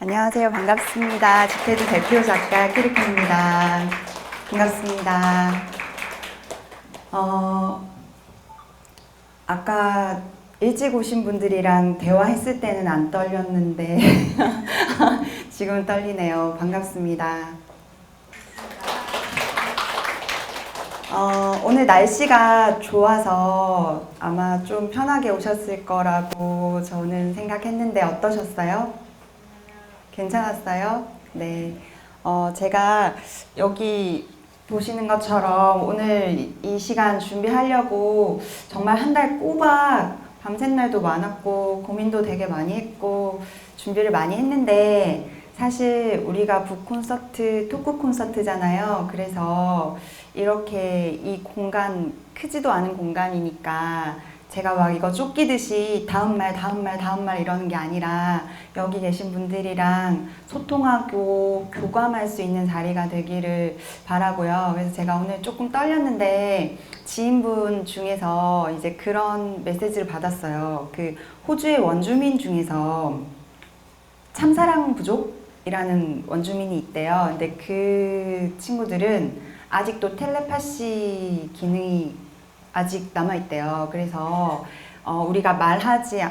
안녕하세요. 반갑습니다. 지태주 대표 작가 키리코입니다. 반갑습니다. 아까 일찍 오신 분들이랑 대화했을 때는 안 떨렸는데 지금은 떨리네요. 반갑습니다. 오늘 날씨가 좋아서 아마 좀 편하게 오셨을 거라고 저는 생각했는데 어떠셨어요? 괜찮았어요? 네. 제가 여기 보시는 것처럼 오늘 이 시간 준비하려고 정말 한 달 꼬박 밤샌 날도 많았고 고민도 되게 많이 했고 준비를 많이 했는데 사실 우리가 북 콘서트, 토크 콘서트잖아요. 그래서 이렇게 이 공간, 크지도 않은 공간이니까 제가 막 이거 쫓기듯이 다음 말 이러는 게 아니라 여기 계신 분들이랑 소통하고 교감할 수 있는 자리가 되기를 바라고요. 그래서 제가 오늘 조금 떨렸는데 지인분 중에서 이제 그런 메시지를 받았어요. 그 호주의 원주민 중에서 참사랑 부족이라는 원주민이 있대요. 근데 그 친구들은 아직도 텔레파시 기능이 아직 남아있대요. 그래서 우리가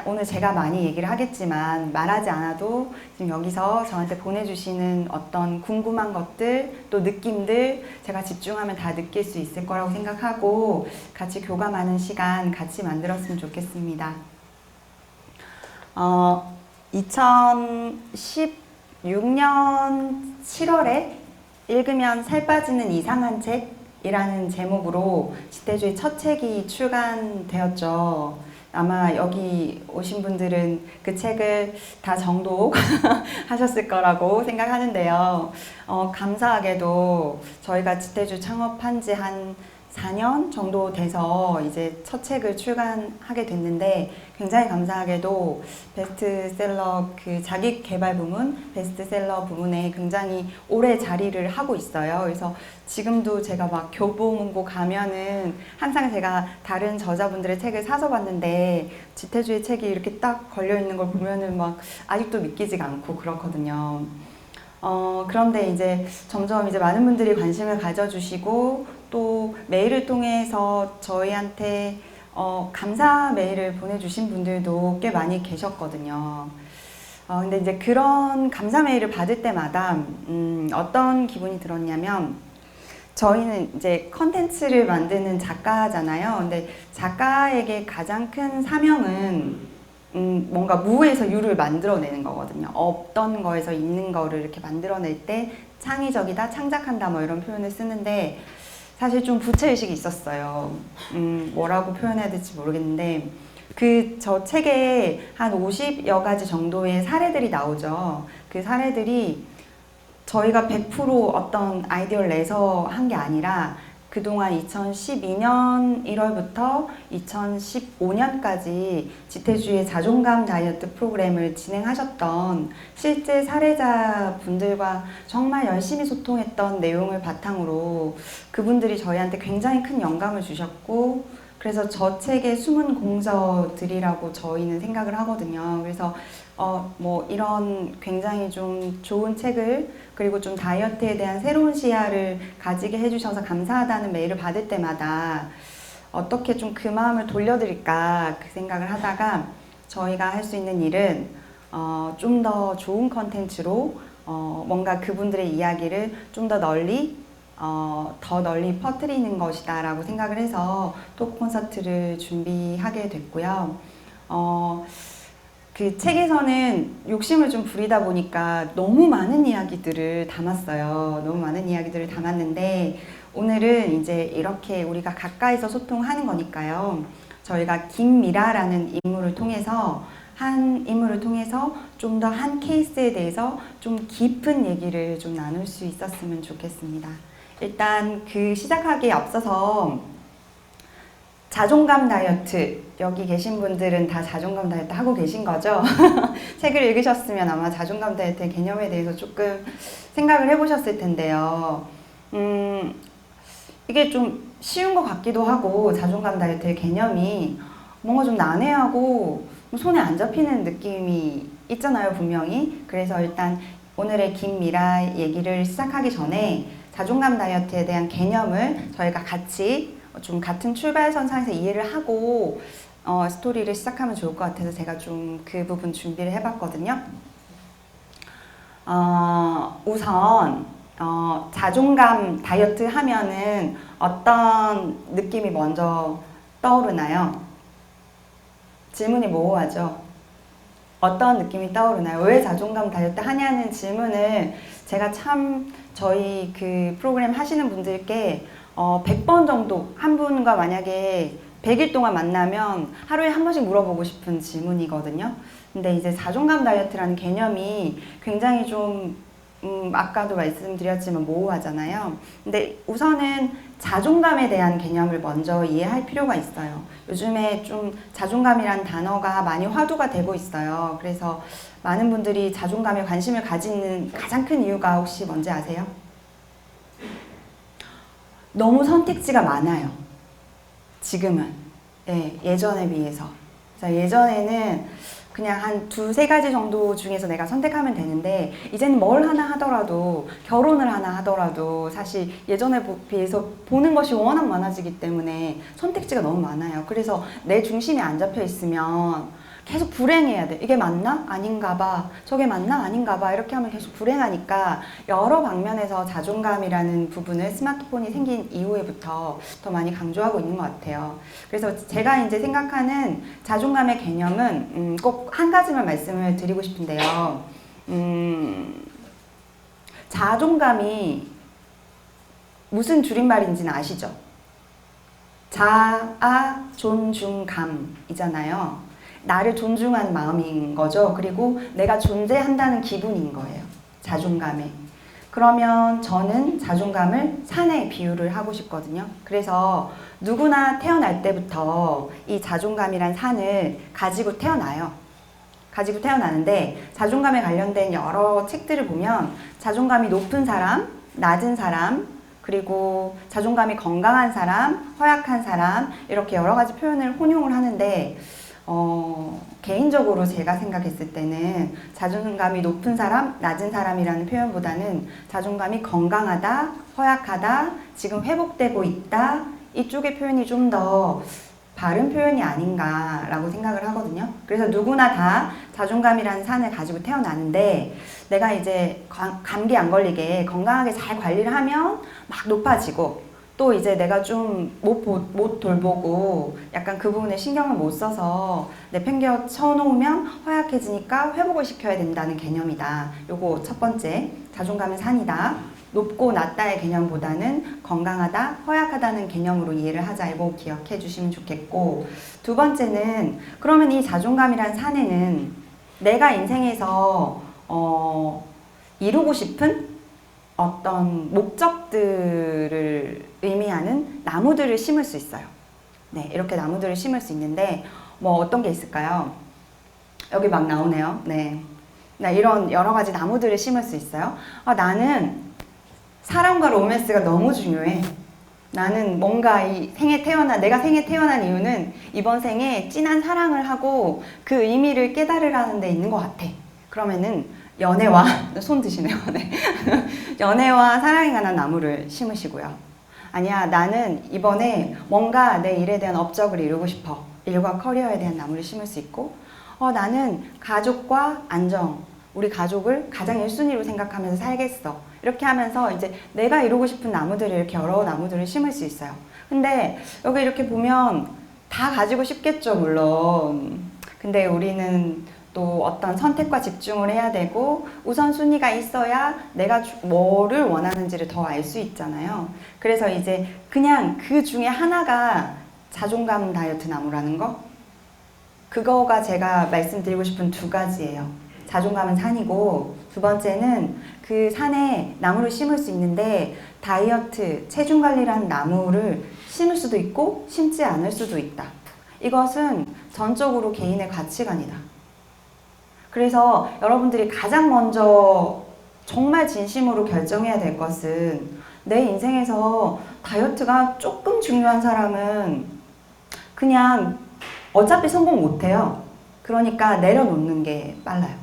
오늘 제가 많이 얘기를 하겠지만 말하지 않아도 지금 여기서 저한테 보내주시는 어떤 궁금한 것들 또 느낌들 제가 집중하면 다 느낄 수 있을 거라고 생각하고 같이 교감하는 시간 같이 만들었으면 좋겠습니다. 2016년 7월에 읽으면 살 빠지는 이상한 책이라는 제목으로 지태주의 첫 책이 출간되었죠. 아마 여기 오신 분들은 그 책을 다 정독하셨을 거라고 생각하는데요. 감사하게도 저희가 지태주 창업한 지 한 4년 정도 돼서 이제 첫 책을 출간하게 됐는데 굉장히 감사하게도 베스트셀러 그 자기 개발 부문, 베스트셀러 부문에 굉장히 오래 자리를 하고 있어요. 그래서 지금도 제가 막 교보문고 가면은 항상 제가 다른 저자분들의 책을 사서 봤는데 지태주의 책이 이렇게 딱 걸려 있는 걸 보면은 막 아직도 믿기지가 않고 그렇거든요. 그런데 이제 점점 이제 많은 분들이 관심을 가져주시고 또 메일을 통해서 저희한테 감사 메일을 보내주신 분들도 꽤 많이 계셨거든요. 근데 이제 그런 감사 메일을 받을 때마다 어떤 기분이 들었냐면 저희는 이제 컨텐츠를 만드는 작가잖아요. 근데 작가에게 가장 큰 사명은 뭔가 무에서 유를 만들어내는 거거든요. 없던 거에서 있는 거를 이렇게 만들어낼 때 창의적이다, 창작한다 뭐 이런 표현을 쓰는데 사실 좀 부채의식이 있었어요. 뭐라고 표현해야 될지 모르겠는데 저 책에 한 50여 가지 정도의 사례들이 나오죠. 그 사례들이 저희가 100% 어떤 아이디어를 내서 한 게 아니라 그동안 2012년 1월부터 2015년까지 지태주의 자존감 다이어트 프로그램을 진행하셨던 실제 사례자분들과 정말 열심히 소통했던 내용을 바탕으로 그분들이 저희한테 굉장히 큰 영감을 주셨고 그래서 저 책의 숨은 공저들이라고 저희는 생각을 하거든요. 그래서 뭐 이런 굉장히 좀 좋은 책을 그리고 좀 다이어트에 대한 새로운 시야를 가지게 해주셔서 감사하다는 메일을 받을 때마다 어떻게 좀 그 마음을 돌려드릴까 그 생각을 하다가 저희가 할 수 있는 일은 좀 더 좋은 컨텐츠로 뭔가 그분들의 이야기를 좀 더 널리 퍼뜨리는 것이다 라고 생각을 해서 토크 콘서트를 준비하게 됐고요. 그 책에서는 욕심을 좀 부리다 보니까 너무 많은 이야기들을 담았어요. 너무 많은 이야기들을 담았는데 오늘은 이제 이렇게 우리가 가까이서 소통하는 거니까요. 저희가 김미라라는 인물을 통해서 좀 더 한 케이스에 대해서 좀 깊은 얘기를 좀 나눌 수 있었으면 좋겠습니다. 일단 그 시작하기에 앞서서 자존감 다이어트, 여기 계신 분들은 다 자존감 다이어트 하고 계신 거죠? 책을 읽으셨으면 아마 자존감 다이어트의 개념에 대해서 조금 생각을 해보셨을 텐데요. 이게 좀 쉬운 것 같기도 하고 자존감 다이어트의 개념이 뭔가 좀 난해하고 손에 안 잡히는 느낌이 있잖아요, 분명히. 그래서 일단 오늘의 김미라 얘기를 시작하기 전에 자존감 다이어트에 대한 개념을 저희가 같이 좀 같은 출발선상에서 이해를 하고 스토리를 시작하면 좋을 것 같아서 제가 좀 그 부분 준비를 해봤거든요. 우선 자존감 다이어트 하면은 어떤 느낌이 먼저 떠오르나요? 질문이 모호하죠? 어떤 느낌이 떠오르나요? 왜 자존감 다이어트 하냐는 질문을 제가 참 저희 그 프로그램 하시는 분들께 100번 정도 한 분과 만약에 100일 동안 만나면 하루에 한 번씩 물어보고 싶은 질문이거든요. 근데 이제 자존감 다이어트라는 개념이 굉장히 좀 아까도 말씀드렸지만 모호하잖아요. 근데 우선은 자존감에 대한 개념을 먼저 이해할 필요가 있어요. 요즘에 좀 자존감이란 단어가 많이 화두가 되고 있어요. 그래서 많은 분들이 자존감에 관심을 가지는 가장 큰 이유가 혹시 뭔지 아세요? 너무 선택지가 많아요. 지금은. 네, 예전에 비해서. 예전에는 그냥 한 두세 가지 정도 중에서 내가 선택하면 되는데 이제는 뭘 하나 하더라도 결혼을 하나 하더라도 사실 예전에 비해서 보는 것이 워낙 많아지기 때문에 선택지가 너무 많아요. 그래서 내 중심이 안 잡혀 있으면 계속 불행해야 돼. 이게 맞나? 아닌가 봐. 저게 맞나? 아닌가 봐. 이렇게 하면 계속 불행하니까 여러 방면에서 자존감이라는 부분을 스마트폰이 생긴 이후에부터 더 많이 강조하고 있는 것 같아요. 그래서 제가 이제 생각하는 자존감의 개념은 꼭 한 가지만 말씀을 드리고 싶은데요. 자존감이 무슨 줄임말인지는 아시죠? 자아 존중감이잖아요. 나를 존중한 마음인 거죠. 그리고 내가 존재한다는 기분인 거예요. 자존감에. 그러면 저는 자존감을 산에 비유를 하고 싶거든요. 그래서 누구나 태어날 때부터 이 자존감이란 산을 가지고 태어나요. 가지고 태어나는데 자존감에 관련된 여러 책들을 보면 자존감이 높은 사람, 낮은 사람, 그리고 자존감이 건강한 사람, 허약한 사람 이렇게 여러 가지 표현을 혼용을 하는데 개인적으로 제가 생각했을 때는 자존감이 높은 사람, 낮은 사람이라는 표현보다는 자존감이 건강하다, 허약하다, 지금 회복되고 있다 이쪽의 표현이 좀 더 바른 표현이 아닌가라고 생각을 하거든요. 그래서 누구나 다 자존감이라는 산을 가지고 태어나는데 내가 이제 감기 안 걸리게 건강하게 잘 관리를 하면 막 높아지고 또 이제 내가 좀 못 돌보고 약간 그 부분에 신경을 못 써서 내팽겨 쳐놓으면 허약해지니까 회복을 시켜야 된다는 개념이다. 요거 첫 번째, 자존감은 산이다. 높고 낮다의 개념보다는 건강하다, 허약하다는 개념으로 이해를 하자. 이거 기억해 주시면 좋겠고, 두 번째는 그러면 이 자존감이란 산에는 내가 인생에서 이루고 싶은 어떤 목적들을 의미하는 나무들을 심을 수 있어요. 네, 이렇게 나무들을 심을 수 있는데 뭐 어떤 게 있을까요? 여기 막 나오네요. 네, 이런 여러 가지 나무들을 심을 수 있어요. 나는 사랑과 로맨스가 너무 중요해. 나는 뭔가 내가 생에 태어난 이유는 이번 생에 진한 사랑을 하고 그 의미를 깨달으라는 데 있는 것 같아. 그러면은 연애와 손 드시네요. 네. 연애와 사랑에 관한 나무를 심으시고요. 아니야, 나는 이번에 뭔가 내 일에 대한 업적을 이루고 싶어. 일과 커리어에 대한 나무를 심을 수 있고, 나는 가족과 안정, 우리 가족을 가장 1순위로 생각하면서 살겠어. 이렇게 하면서 이제 내가 이루고 싶은 나무들을 이렇게 여러 나무들을 심을 수 있어요. 근데 여기 이렇게 보면 다 가지고 싶겠죠, 물론. 근데 우리는 또 어떤 선택과 집중을 해야 되고 우선순위가 있어야 내가 뭐를 원하는지를 더 알 수 있잖아요. 그래서 이제 그냥 그 중에 하나가 자존감 다이어트 나무라는 거? 그거가 제가 말씀드리고 싶은 두 가지예요. 자존감은 산이고 두 번째는 그 산에 나무를 심을 수 있는데 다이어트, 체중 관리라는 나무를 심을 수도 있고 심지 않을 수도 있다. 이것은 전적으로 개인의 가치관이다. 그래서 여러분들이 가장 먼저 정말 진심으로 결정해야 될 것은 내 인생에서 다이어트가 조금 중요한 사람은 그냥 어차피 성공 못해요. 그러니까 내려놓는 게 빨라요.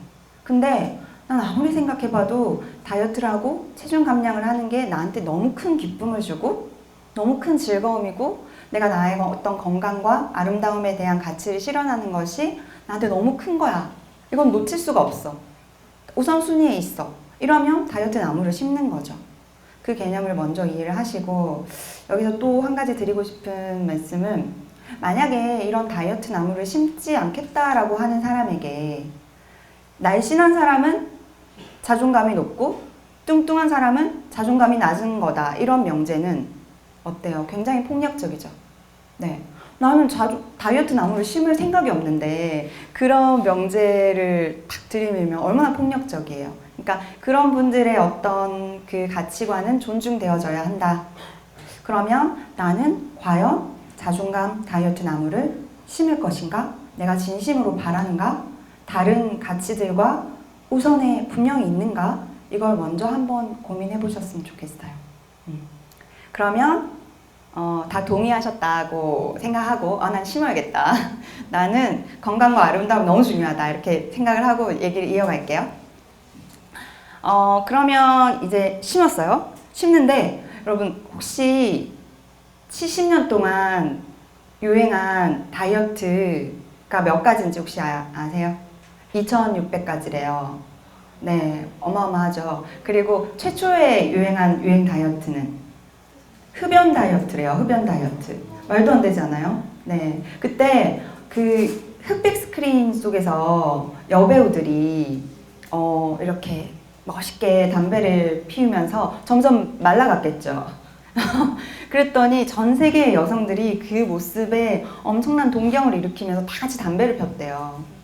근데 난 아무리 생각해봐도 다이어트를 하고 체중 감량을 하는 게 나한테 너무 큰 기쁨을 주고 너무 큰 즐거움이고 내가 나의 어떤 건강과 아름다움에 대한 가치를 실현하는 것이 나한테 너무 큰 거야. 이건 놓칠 수가 없어. 우선순위에 있어. 이러면 다이어트 나무를 심는 거죠. 그 개념을 먼저 이해를 하시고, 여기서 또 한 가지 드리고 싶은 말씀은, 만약에 이런 다이어트 나무를 심지 않겠다라고 하는 사람에게 날씬한 사람은 자존감이 높고 뚱뚱한 사람은 자존감이 낮은 거다, 이런 명제는 어때요? 굉장히 폭력적이죠. 네, 나는 다이어트 나무를 심을 생각이 없는데 그런 명제를 탁 들이밀면 얼마나 폭력적이에요. 그러니까 그런 분들의 어떤 그 가치관은 존중되어져야 한다. 그러면 나는 과연 자존감 다이어트 나무를 심을 것인가? 내가 진심으로 바라는가? 다른 가치들과 우선에 분명히 있는가? 이걸 먼저 한번 고민해 보셨으면 좋겠어요. 그러면 다 동의하셨다고 생각하고 난 심어야겠다. 나는 건강과 아름다움 너무 중요하다. 이렇게 생각을 하고 얘기를 이어갈게요. 그러면 이제 심었어요. 심는데 여러분 혹시 70년 동안 유행한 다이어트가 몇 가지인지 혹시 아세요? 2600가지래요. 네, 어마어마하죠. 그리고 최초에 유행한 유행 다이어트는 흡연 다이어트래요. 흡연 다이어트. 말도 안 되지 않아요? 네. 그때 그 흑백 스크린 속에서 여배우들이 이렇게 멋있게 담배를 피우면서 점점 말라갔겠죠. 그랬더니 전 세계의 여성들이 그 모습에 엄청난 동경을 일으키면서 다 같이 담배를 폈대요.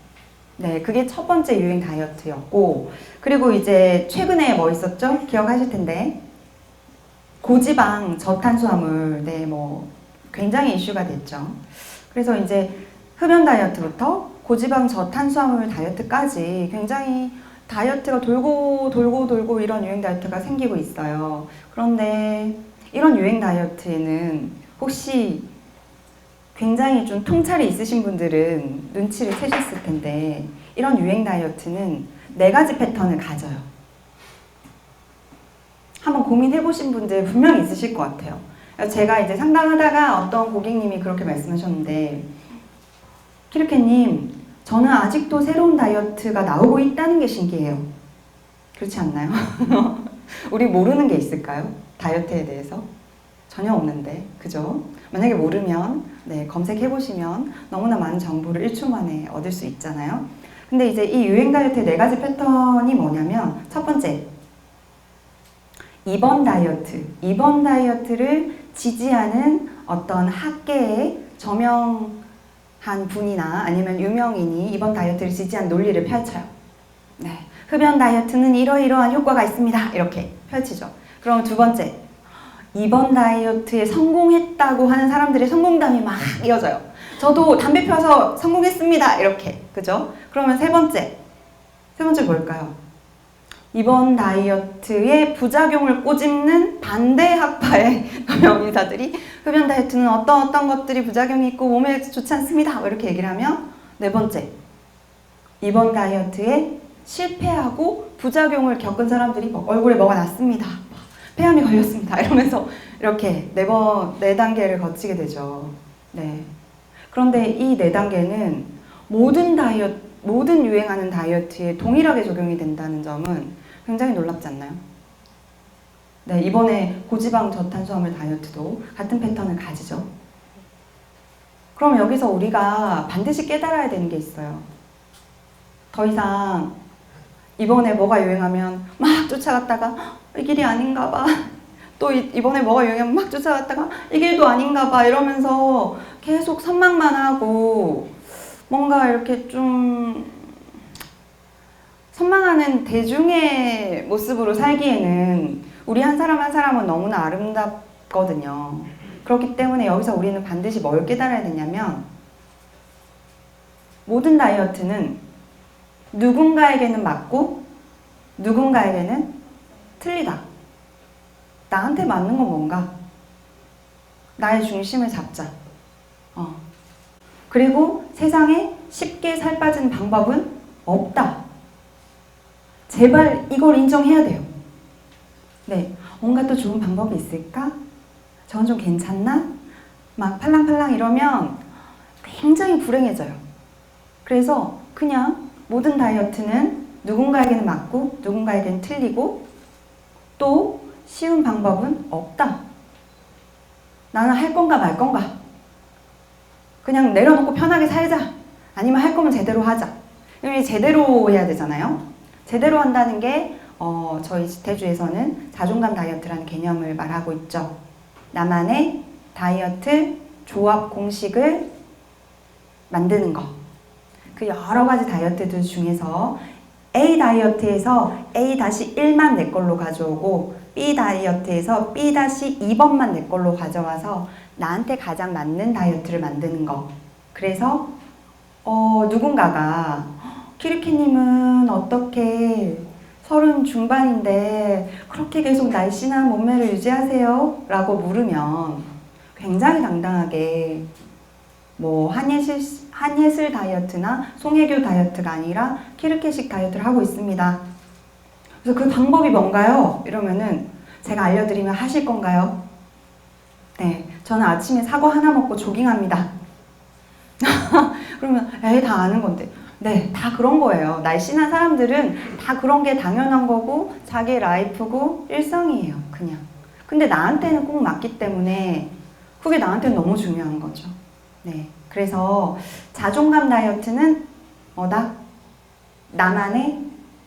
네, 그게 첫 번째 유행 다이어트였고, 그리고 이제 최근에 뭐 있었죠? 기억하실 텐데. 고지방 저탄수화물, 네, 뭐 굉장히 이슈가 됐죠. 그래서 이제 흡연 다이어트부터 고지방 저탄수화물 다이어트까지 굉장히 다이어트가 돌고 이런 유행 다이어트가 생기고 있어요. 그런데 이런 유행 다이어트에는 혹시 굉장히 좀 통찰이 있으신 분들은 눈치를 채셨을 텐데, 이런 유행 다이어트는 4가지 패턴을 가져요. 한번 고민해 보신 분들 분명히 있으실 것 같아요. 제가 이제 상담하다가 어떤 고객님이 그렇게 말씀하셨는데, 키르케님, 저는 아직도 새로운 다이어트가 나오고 있다는 게 신기해요. 그렇지 않나요? 우리 모르는 게 있을까요? 다이어트에 대해서? 전혀 없는데, 그죠? 만약에 모르면, 네, 검색해 보시면 너무나 많은 정보를 1초 만에 얻을 수 있잖아요. 근데 이제 이 유행 다이어트의 4가지 패턴이 뭐냐면, 첫 번째, 입원 다이어트. 입원 다이어트를 지지하는 어떤 학계의 저명한 분이나 아니면 유명인이 입원 다이어트를 지지한 논리를 펼쳐요. 네, 흡연 다이어트는 이러이러한 효과가 있습니다. 이렇게 펼치죠. 그럼 두 번째, 입원 다이어트에 성공했다고 하는 사람들의 성공담이 막 이어져요. 저도 담배 펴서 성공했습니다. 이렇게. 그죠? 그러면 세 번째 뭘까요? 이번 다이어트의 부작용을 꼬집는 반대 학파의 명의사들이 흡연 다이어트는 어떤 것들이 부작용이 있고 몸에 좋지 않습니다. 이렇게 얘기를 하면, 네 번째, 이번 다이어트에 실패하고 부작용을 겪은 사람들이 얼굴에 뭐가 났습니다. 폐암이 걸렸습니다. 이러면서 이렇게 4단계를 거치게 되죠. 네. 그런데 이 4단계는 모든 유행하는 다이어트에 동일하게 적용이 된다는 점은 굉장히 놀랍지 않나요? 네, 이번에 고지방 저탄수화물 다이어트도 같은 패턴을 가지죠. 그럼 여기서 우리가 반드시 깨달아야 되는 게 있어요. 더 이상 이번에 뭐가 유행하면 막 쫓아갔다가 이 길이 아닌가 봐. 또 이번에 뭐가 유행하면 막 쫓아갔다가 이 길도 아닌가 봐. 이러면서 계속 선망만 하고 뭔가 이렇게 좀 선망하는 대중의 모습으로 살기에는 우리 한 사람 한 사람은 너무나 아름답거든요. 그렇기 때문에 여기서 우리는 반드시 뭘 깨달아야 되냐면, 모든 다이어트는 누군가에게는 맞고 누군가에게는 틀리다. 나한테 맞는 건 뭔가? 나의 중심을 잡자. 그리고 세상에 쉽게 살 빠지는 방법은 없다. 제발 이걸 인정해야 돼요. 네, 뭔가 또 좋은 방법이 있을까? 저건 좀 괜찮나? 막 팔랑팔랑 이러면 굉장히 불행해져요. 그래서 그냥 모든 다이어트는 누군가에게는 맞고 누군가에게는 틀리고 또 쉬운 방법은 없다. 나는 할 건가 말 건가. 그냥 내려놓고 편하게 살자. 아니면 할 거면 제대로 하자. 제대로 해야 되잖아요. 제대로 한다는 게 저희 지태주에서는 자존감 다이어트라는 개념을 말하고 있죠. 나만의 다이어트 조합 공식을 만드는 거. 그 여러 가지 다이어트들 중에서 A 다이어트에서 A-1만 내 걸로 가져오고 B 다이어트에서 B-2번만 내 걸로 가져와서 나한테 가장 맞는 다이어트를 만드는 거. 그래서 누군가가 키르키님은 어떻게 30 중반인데 그렇게 계속 날씬한 몸매를 유지하세요? 라고 물으면 굉장히 당당하게 뭐 한예슬 다이어트나 송혜교 다이어트가 아니라 키르케식 다이어트를 하고 있습니다. 그래서 그 방법이 뭔가요? 이러면은 제가 알려드리면 하실 건가요? 네, 저는 아침에 사과 하나 먹고 조깅합니다. 그러면 에이 다 아는 건데. 네, 다 그런 거예요. 날씬한 사람들은 다 그런 게 당연한 거고 자기의 라이프고 일상이에요. 그냥. 근데 나한테는 꼭 맞기 때문에 그게 나한테는 너무 중요한 거죠. 네, 그래서 자존감 다이어트는 뭐다? 나만의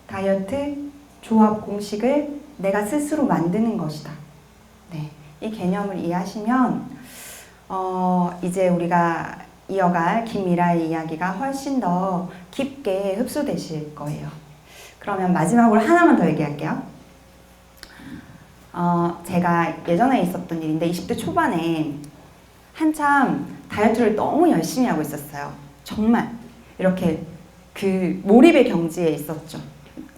다이어트 조합 공식을 내가 스스로 만드는 것이다. 네, 이 개념을 이해하시면 이제 우리가 이어갈 김미라의 이야기가 훨씬 더 깊게 흡수되실 거예요. 그러면 마지막으로 하나만 더 얘기할게요. 제가 예전에 있었던 일인데 20대 초반에 한참 다이어트를 너무 열심히 하고 있었어요. 정말 이렇게 그 몰입의 경지에 있었죠.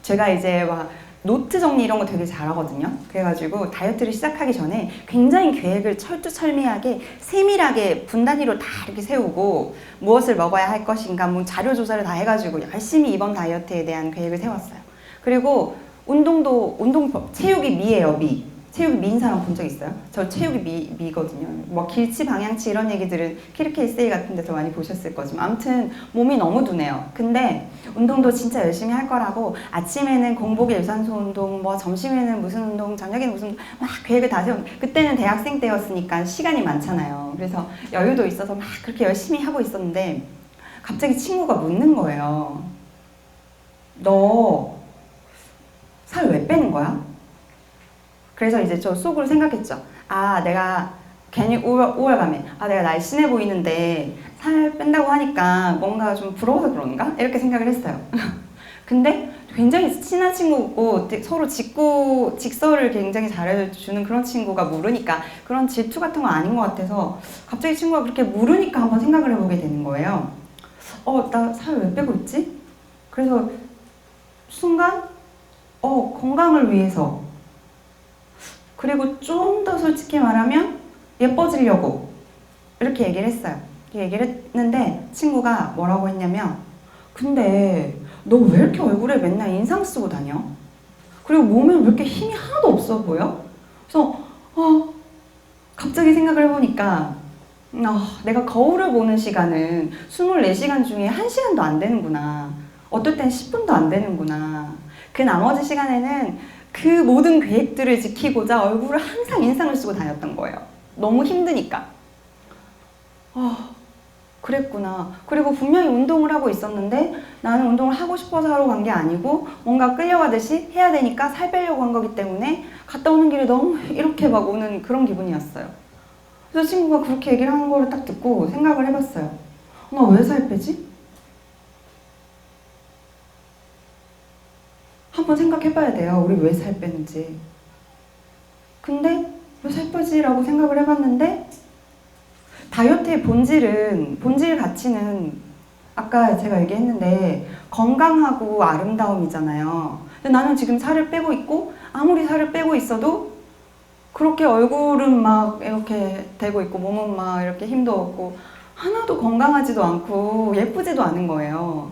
제가 이제 막 노트 정리 이런 거 되게 잘하거든요. 그래가지고 다이어트를 시작하기 전에 굉장히 계획을 철두철미하게 세밀하게 분 단위로 다 이렇게 세우고 무엇을 먹어야 할 것인가 뭐 자료 조사를 다 해가지고 열심히 이번 다이어트에 대한 계획을 세웠어요. 그리고 체육이 미예요, 미. 체육이 미인 사람 본 적 있어요? 저 체육이 미거든요. 뭐 길치, 방향치 이런 얘기들은 키르케 에세이 같은 데서 많이 보셨을 거지만 아무튼 몸이 너무 둔해요. 근데 운동도 진짜 열심히 할 거라고 아침에는 공복에 유산소 운동, 뭐 점심에는 무슨 운동, 저녁에는 무슨 막 계획을 다 세운. 그때는 대학생 때였으니까 시간이 많잖아요. 그래서 여유도 있어서 막 그렇게 열심히 하고 있었는데 갑자기 친구가 묻는 거예요. 너 살 왜 빼는 거야? 그래서 이제 저 속으로 생각했죠. 아, 내가 괜히 우월감에 내가 날씬해 보이는데 살 뺀다고 하니까 뭔가 좀 부러워서 그런가? 이렇게 생각을 했어요. 근데 굉장히 친한 친구고 서로 직설을 굉장히 잘해주는 그런 친구가 물으니까 그런 질투 같은 건 아닌 것 같아서 갑자기 친구가 그렇게 물으니까 한번 생각을 해보게 되는 거예요. 나 살 왜 빼고 있지? 그래서 순간 건강을 위해서 그리고 좀 더 솔직히 말하면 예뻐지려고 이렇게 얘기를 했어요. 얘기를 했는데 친구가 뭐라고 했냐면 근데 너 왜 이렇게 얼굴에 맨날 인상 쓰고 다녀? 그리고 몸에 왜 이렇게 힘이 하나도 없어 보여? 그래서 갑자기 생각을 해보니까 내가 거울을 보는 시간은 24시간 중에 1시간도 안 되는구나. 어떨 땐 10분도 안 되는구나. 그 나머지 시간에는 그 모든 계획들을 지키고자 얼굴을 항상 인상을 쓰고 다녔던 거예요. 너무 힘드니까. 그랬구나. 그리고 분명히 운동을 하고 있었는데 나는 운동을 하고 싶어서 하러 간 게 아니고 뭔가 끌려가듯이 해야 되니까 살 빼려고 한 거기 때문에 갔다 오는 길에 너무 이렇게 막 오는 그런 기분이었어요. 그래서 친구가 그렇게 얘기를 하는 거를 딱 듣고 생각을 해봤어요. 나 왜 살 빼지? 한번 생각해봐야 돼요. 우리 왜 살 빼는지. 근데 왜 살 빼지? 라고 생각을 해봤는데 다이어트의 본질 가치는 아까 제가 얘기했는데 건강하고 아름다움이잖아요. 근데 나는 지금 살을 빼고 있고 아무리 살을 빼고 있어도 그렇게 얼굴은 막 이렇게 되고 있고 몸은 막 이렇게 힘도 없고 하나도 건강하지도 않고 예쁘지도 않은 거예요.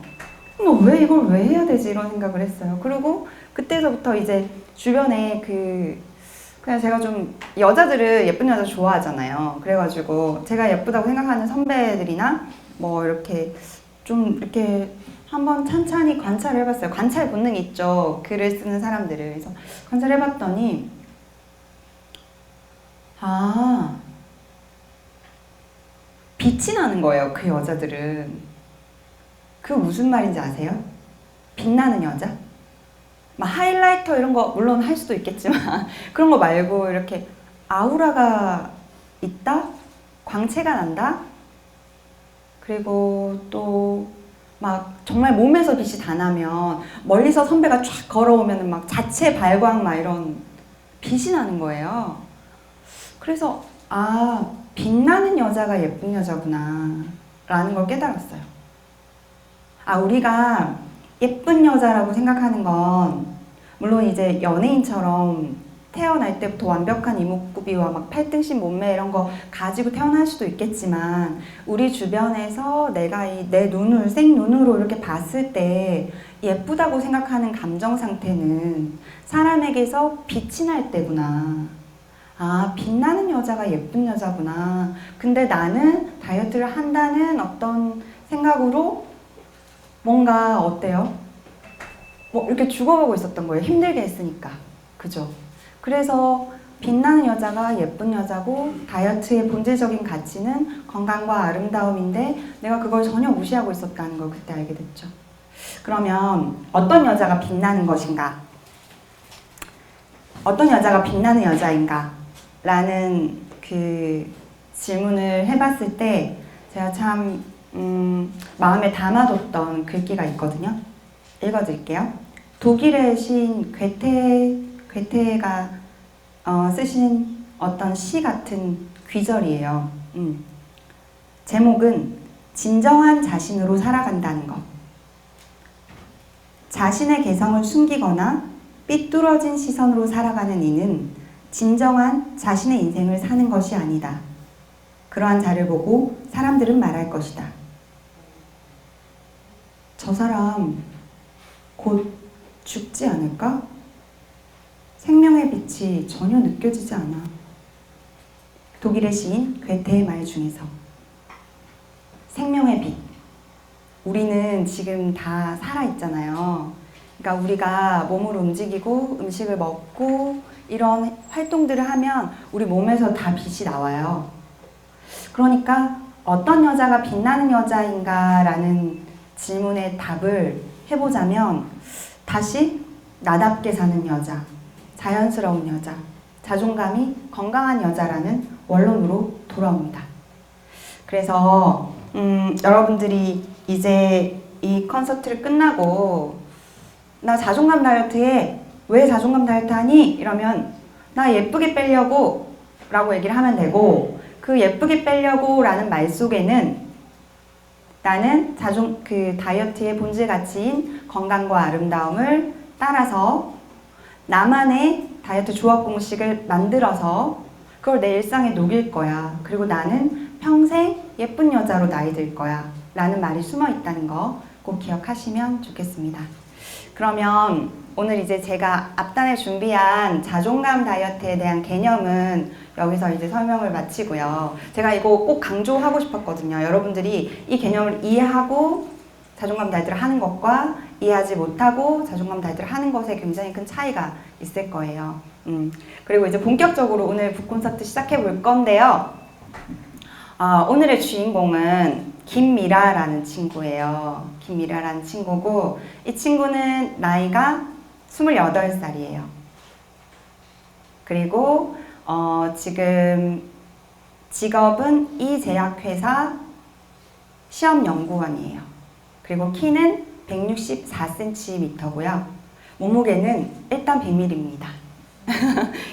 왜 이걸 왜 해야 되지? 이런 생각을 했어요. 그리고 그때서부터 이제 주변에 그냥 제가 좀 여자들을 예쁜 여자 좋아하잖아요. 그래가지고 제가 예쁘다고 생각하는 선배들이나 뭐 이렇게 좀 이렇게 한번 찬찬히 관찰을 해봤어요. 관찰 본능 있죠. 글을 쓰는 사람들을. 그래서 관찰해봤더니 빛이 나는 거예요. 그 여자들은. 그 무슨 말인지 아세요? 빛나는 여자? 막 하이라이터 이런 거 물론 할 수도 있겠지만 그런 거 말고 이렇게 아우라가 있다? 광채가 난다? 그리고 또 막 정말 몸에서 빛이 다 나면 멀리서 선배가 쫙 걸어오면 막 자체 발광 막 이런 빛이 나는 거예요. 그래서 빛나는 여자가 예쁜 여자구나 라는 걸 깨달았어요. 우리가 예쁜 여자라고 생각하는 건 물론 이제 연예인처럼 태어날 때부터 완벽한 이목구비와 막 팔등신 몸매 이런 거 가지고 태어날 수도 있겠지만 우리 주변에서 내가 내 눈을 생눈으로 이렇게 봤을 때 예쁘다고 생각하는 감정 상태는 사람에게서 빛이 날 때구나. 빛나는 여자가 예쁜 여자구나. 근데 나는 다이어트를 한다는 어떤 생각으로 뭔가 어때요? 뭐 이렇게 죽어가고 있었던 거예요. 힘들게 했으니까. 그죠? 그래서 빛나는 여자가 예쁜 여자고 다이어트의 본질적인 가치는 건강과 아름다움인데 내가 그걸 전혀 무시하고 있었다는 걸 그때 알게 됐죠. 그러면 어떤 여자가 빛나는 것인가? 어떤 여자가 빛나는 여자인가? 라는 그 질문을 해봤을 때 제가 참 마음에 담아뒀던 글귀가 있거든요. 읽어드릴게요. 독일의 시인 괴테가 쓰신 어떤 시 같은 귀절이에요. 제목은 진정한 자신으로 살아간다는 것. 자신의 개성을 숨기거나 삐뚤어진 시선으로 살아가는 이는 진정한 자신의 인생을 사는 것이 아니다. 그러한 자를 보고 사람들은 말할 것이다. 저 사람 곧 죽지 않을까? 생명의 빛이 전혀 느껴지지 않아. 독일의 시인 괴테의 말 중에서 생명의 빛. 우리는 지금 다 살아있잖아요. 그러니까 우리가 몸을 움직이고 음식을 먹고 이런 활동들을 하면 우리 몸에서 다 빛이 나와요. 그러니까 어떤 여자가 빛나는 여자인가 라는 질문에 답을 해보자면 다시 나답게 사는 여자, 자연스러운 여자, 자존감이 건강한 여자라는 원론으로 돌아옵니다. 그래서 여러분들이 이제 이 콘서트를 끝나고 나 자존감 다이어트해. 왜 자존감 다이어트 하니? 이러면 나 예쁘게 빼려고 라고 얘기를 하면 되고 그 예쁘게 빼려고 라는 말 속에는 나는 그 다이어트의 본질 가치인 건강과 아름다움을 따라서 나만의 다이어트 조합 공식을 만들어서 그걸 내 일상에 녹일 거야. 그리고 나는 평생 예쁜 여자로 나이 들 거야. 라는 말이 숨어 있다는 거 꼭 기억하시면 좋겠습니다. 그러면 오늘 이제 제가 앞단에 준비한 자존감 다이어트에 대한 개념은 여기서 이제 설명을 마치고요. 제가 이거 꼭 강조하고 싶었거든요. 여러분들이 이 개념을 이해하고 자존감 다이어트를 하는 것과 이해하지 못하고 자존감 다이어트를 하는 것에 굉장히 큰 차이가 있을 거예요. 그리고 이제 본격적으로 오늘 북콘서트 시작해 볼 건데요. 오늘의 주인공은 김미라라는 친구예요. 김미라라는 친구고 이 친구는 나이가 28살이에요. 그리고 지금 직업은 이 제약회사 시험연구원이에요. 그리고 키는 164cm고요. 몸무게는 일단 비밀입니다.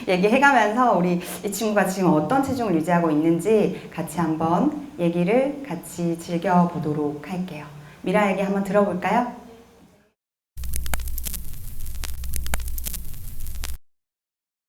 얘기해가면서 우리 이 친구가 지금 어떤 체중을 유지하고 있는지 같이 한번 얘기를 같이 즐겨보도록 할게요. 미라 얘기 한번 들어볼까요?